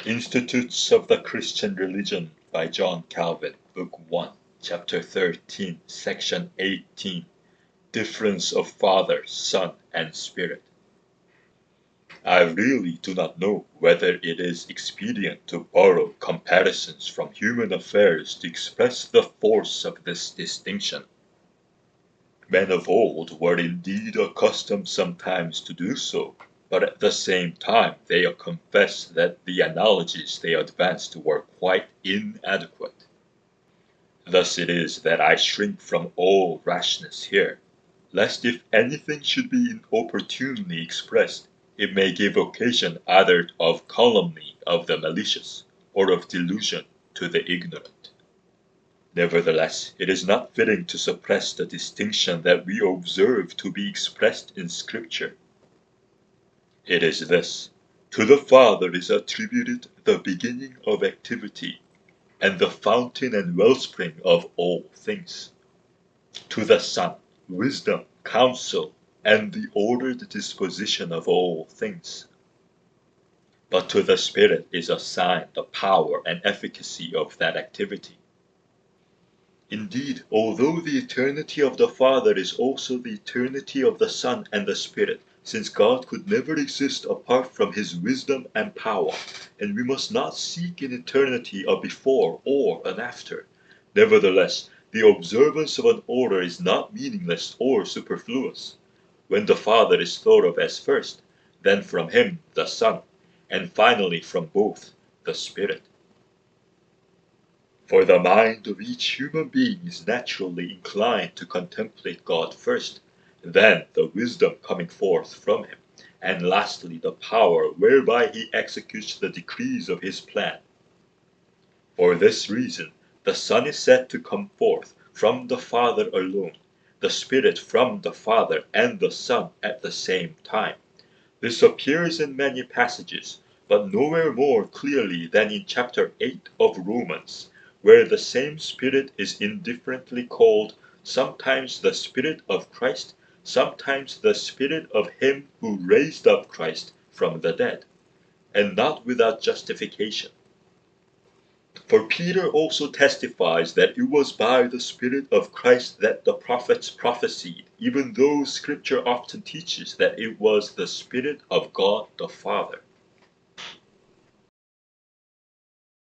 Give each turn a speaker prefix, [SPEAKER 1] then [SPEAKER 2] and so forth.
[SPEAKER 1] Institutes of the Christian Religion by John Calvin, Book 1, Chapter 13, Section 18, Difference of Father, Son, and Spirit. I really do not know whether it is expedient to borrow comparisons from human affairs to express the force of this distinction. Men of old were indeed accustomed sometimes to do so, but at the same time they confess that the analogies they advanced were quite inadequate. Thus it is that I shrink from all rashness here, lest if anything should be inopportunely expressed, it may give occasion either of calumny of the malicious, or of delusion to the ignorant. Nevertheless, it is not fitting to suppress the distinction that we observe to be expressed in Scripture. It is this: to the Father is attributed the beginning of activity, and the fountain and wellspring of all things. To the Son, wisdom, counsel, and the ordered disposition of all things. But to the Spirit is assigned the power and efficacy of that activity. Indeed, although the eternity of the Father is also the eternity of the Son and the Spirit, since God could never exist apart from His wisdom and power, and we must not seek in eternity a before or an after, nevertheless, the observance of an order is not meaningless or superfluous. When the Father is thought of as first, then from Him the Son, and finally from both the Spirit. For the mind of each human being is naturally inclined to contemplate God first, then the wisdom coming forth from Him, and lastly the power whereby He executes the decrees of His plan. For this reason, the Son is said to come forth from the Father alone, the Spirit from the Father and the Son at the same time. This appears in many passages, but nowhere more clearly than in chapter 8 of Romans, where the same Spirit is indifferently called sometimes the Spirit of Christ, sometimes the Spirit of Him who raised up Christ from the dead, and not without justification. For Peter also testifies that it was by the Spirit of Christ that the prophets prophesied, even though Scripture often teaches that it was the Spirit of God the Father.